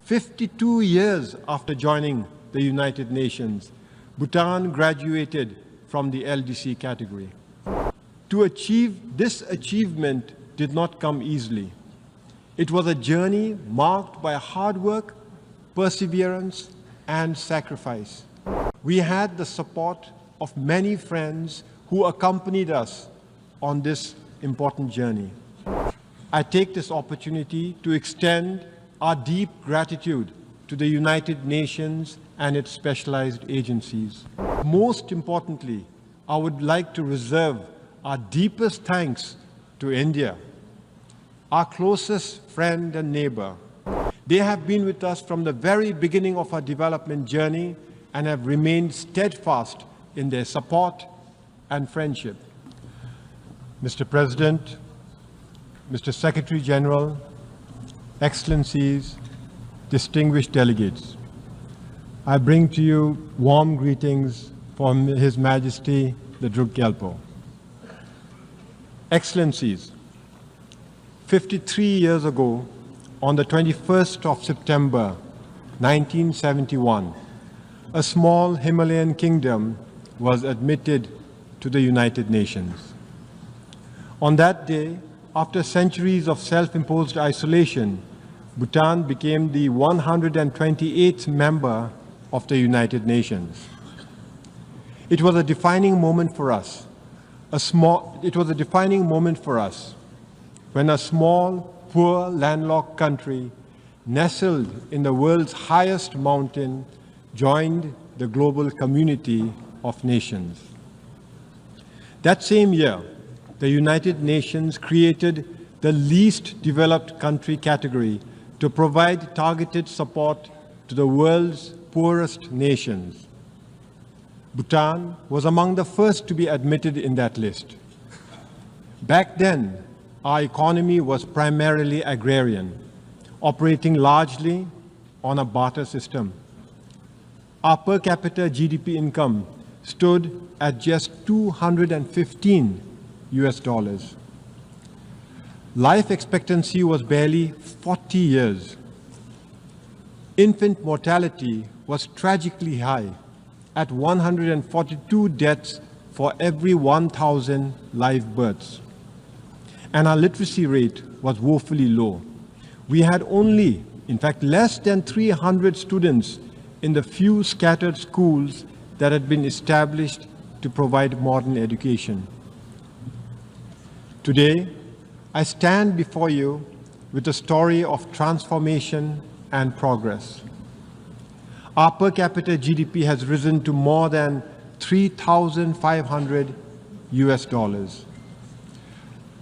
52 years after joining the United Nations, Bhutan graduated from the LDC category. To achieve this achievement did not come easily. It was a journey marked by hard work, perseverance, and sacrifice. We had the support of many friends who accompanied us on this important journey. I take this opportunity to extend our deep gratitude to the United Nations and its specialized agencies. Most importantly, I would like to reserve our deepest thanks to India, our closest friend and neighbor. They have been with us from the very beginning of our development journey and have remained steadfast in their support and friendship. Mr. President, Mr. Secretary General, Excellencies, distinguished delegates, I bring to you warm greetings from His Majesty the Druk Gyalpo. Excellencies, 53 years ago, on the 21st of September 1971, a small Himalayan kingdom was admitted to the United Nations. On that day, after centuries of self-imposed isolation, Bhutan became the 128th member of the United Nations. It was a defining moment for us. When a small, poor, landlocked country nestled in the world's highest mountain joined the global community of nations. That same year, the United Nations created the least developed country category to provide targeted support to the world's poorest nations. Bhutan was among the first to be admitted in that list. Back then, our economy was primarily agrarian, operating largely on a barter system. Our per capita GDP income stood at just $215 US. Life expectancy was barely 40 years. Infant mortality was tragically high, at 142 deaths for every 1,000 live births. And our literacy rate was woefully low. We had only, in fact, less than 300 students in the few scattered schools that had been established to provide modern education. Today, I stand before you with a story of transformation and progress. Our per capita GDP has risen to more than $3,500 US.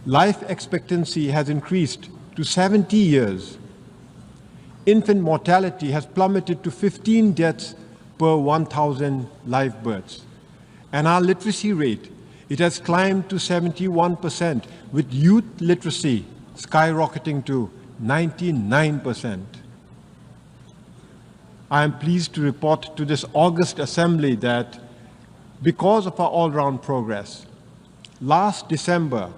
Life expectancy has increased to 70 years. Infant mortality has plummeted to 15 deaths per 1,000 live births. And our literacy rate, it has climbed to 71%, with youth literacy skyrocketing to 99%. I am pleased to report to this august assembly that because of our all-round progress, last December,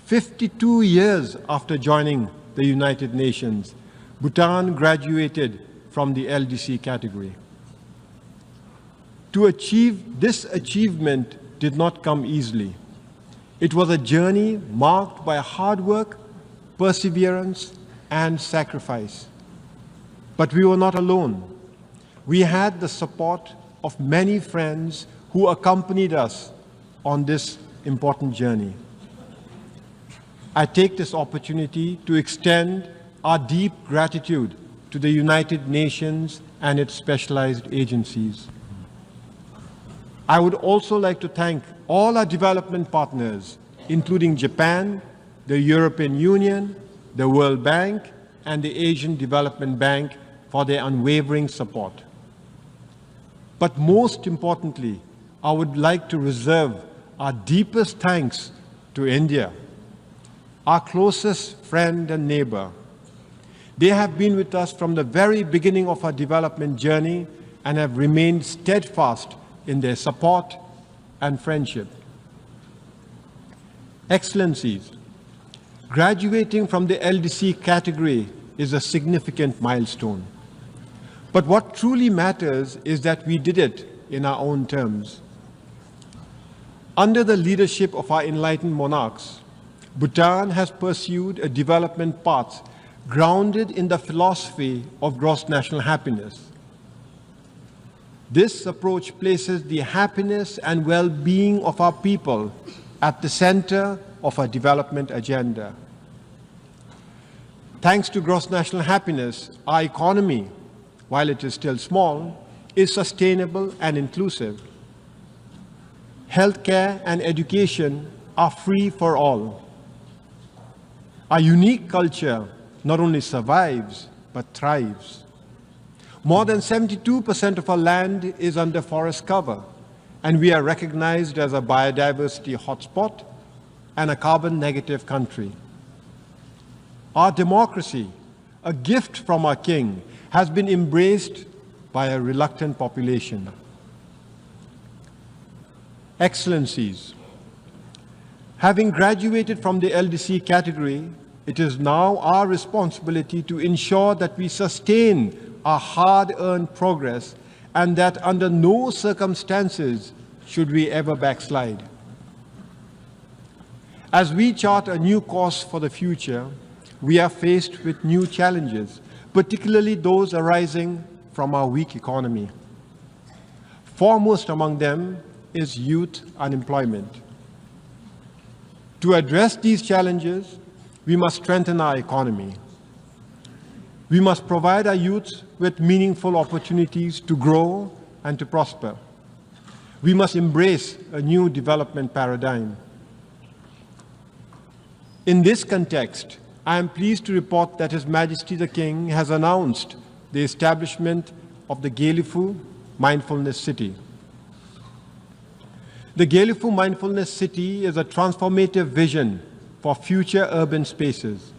52 years after joining the United Nations, Bhutan graduated from the LDC category. To achieve this achievement did not come easily. It was a journey marked by hard work, perseverance, and sacrifice. But we were not alone. We had the support of many friends who accompanied us on this important journey. I take this opportunity to extend our deep gratitude to the United Nations and its specialized agencies. I would also like to thank all our development partners, including Japan, the European Union, the World Bank, and the Asian Development Bank for their unwavering support. But most importantly, I would like to reserve our deepest thanks to India, our closest friend and neighbor. They have been with us from the very beginning of our development journey and have remained steadfast in their support and friendship. Excellencies, graduating from the LDC category is a significant milestone. But what truly matters is that we did it in our own terms. Under the leadership of our enlightened monarchs, Bhutan has pursued a development path grounded in the philosophy of gross national happiness. This approach places the happiness and well-being of our people at the center of our development agenda. Thanks to gross national happiness, our economy, while it is still small, is sustainable and inclusive. Healthcare and education are free for all. Our unique culture not only survives, but thrives. More than 72% of our land is under forest cover, and we are recognized as a biodiversity hotspot and a carbon-negative country. Our democracy, a gift from our king, has been embraced by a reluctant population. Excellencies, having graduated from the LDC category, it is now our responsibility to ensure that we sustain our hard-earned progress and that under no circumstances should we ever backslide. As we chart a new course for the future, we are faced with new challenges, particularly those arising from our weak economy. Foremost among them is youth unemployment. To address these challenges, we must strengthen our economy. We must provide our youth with meaningful opportunities to grow and to prosper. We must embrace a new development paradigm. In this context, I am pleased to report that His Majesty the King has announced the establishment of the Gaelifu Mindfulness City. The Gaelifu Mindfulness City is a transformative vision for future urban spaces,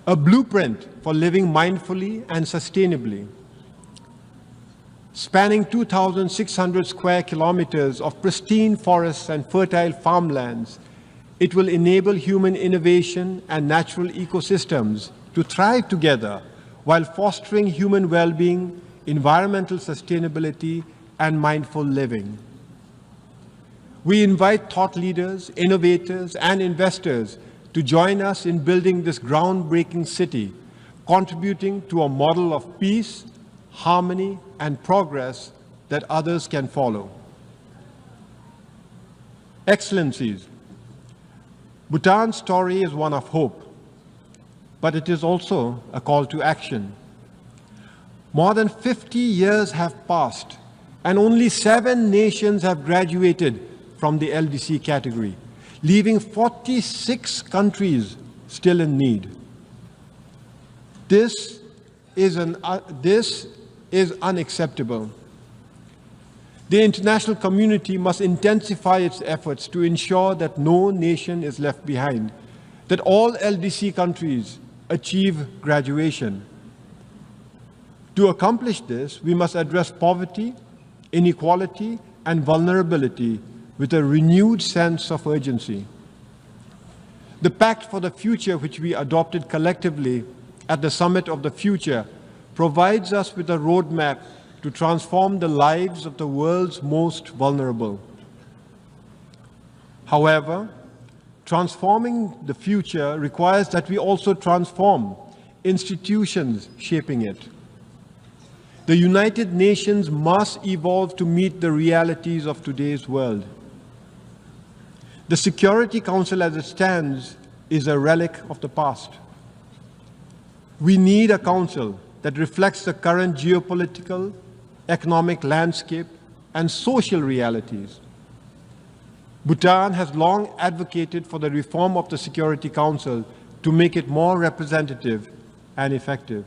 a blueprint for living mindfully and sustainably. Spanning 2,600 square kilometers of pristine forests and fertile farmlands, it will enable human innovation and natural ecosystems to thrive together while fostering human well-being, environmental sustainability, and mindful living. We invite thought leaders, innovators, and investors to join us in building this groundbreaking city, contributing to a model of peace, harmony, and progress that others can follow. Excellencies, Bhutan's story is one of hope, but it is also a call to action. More than 50 years have passed, and only 7 nations have graduated from the LDC category, leaving 46 countries still in need. This is unacceptable. The international community must intensify its efforts to ensure that no nation is left behind, that all LDC countries achieve graduation. To accomplish this, we must address poverty, inequality, and vulnerability with a renewed sense of urgency. The Pact for the Future, which we adopted collectively at the Summit of the Future, provides us with a roadmap to transform the lives of the world's most vulnerable. However, transforming the future requires that we also transform institutions shaping it. The United Nations must evolve to meet the realities of today's world. The Security Council as it stands is a relic of the past. We need a council that reflects the current geopolitical, economic landscape, and social realities. Bhutan has long advocated for the reform of the Security Council to make it more representative and effective.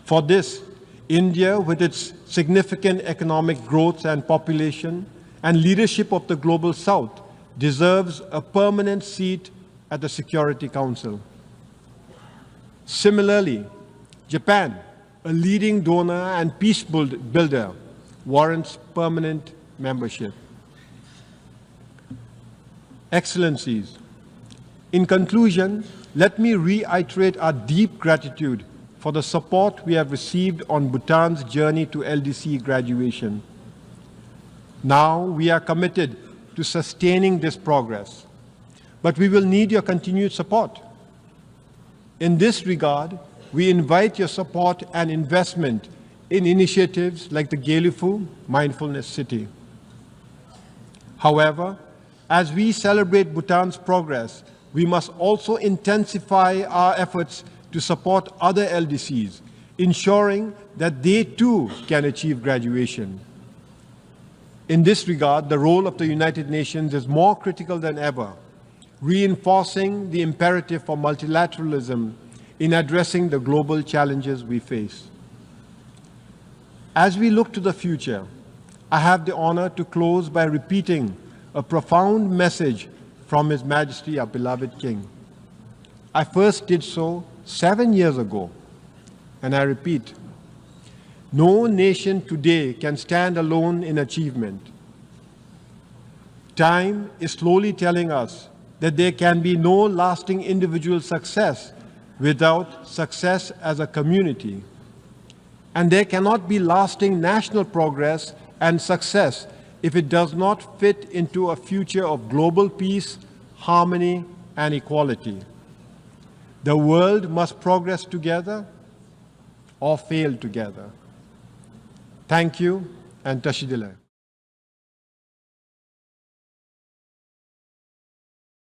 For this, India, with its significant economic growth and population and leadership of the Global South, deserves a permanent seat at the Security Council. Similarly, Japan, a leading donor and peace builder, warrants permanent membership. Excellencies, in conclusion, let me reiterate our deep gratitude for the support we have received on Bhutan's journey to LDC graduation. Now we are committed to sustaining this progress, but we will need your continued support. In this regard, we invite your support and investment in initiatives like the Gelufu Mindfulness City. However, as we celebrate Bhutan's progress, we must also intensify our efforts to support other LDCs, ensuring that they too can achieve graduation. In this regard, the role of the United Nations is more critical than ever, reinforcing the imperative for multilateralism in addressing the global challenges we face. As we look to the future, I have the honor to close by repeating a profound message from His Majesty, our beloved King. I first did so 7 years ago, and I repeat, no nation today can stand alone in achievement. Time is slowly telling us that there can be no lasting individual success without success as a community. And there cannot be lasting national progress and success if it does not fit into a future of global peace, harmony, and equality. The world must progress together or fail together. Thank you, and Tashidile.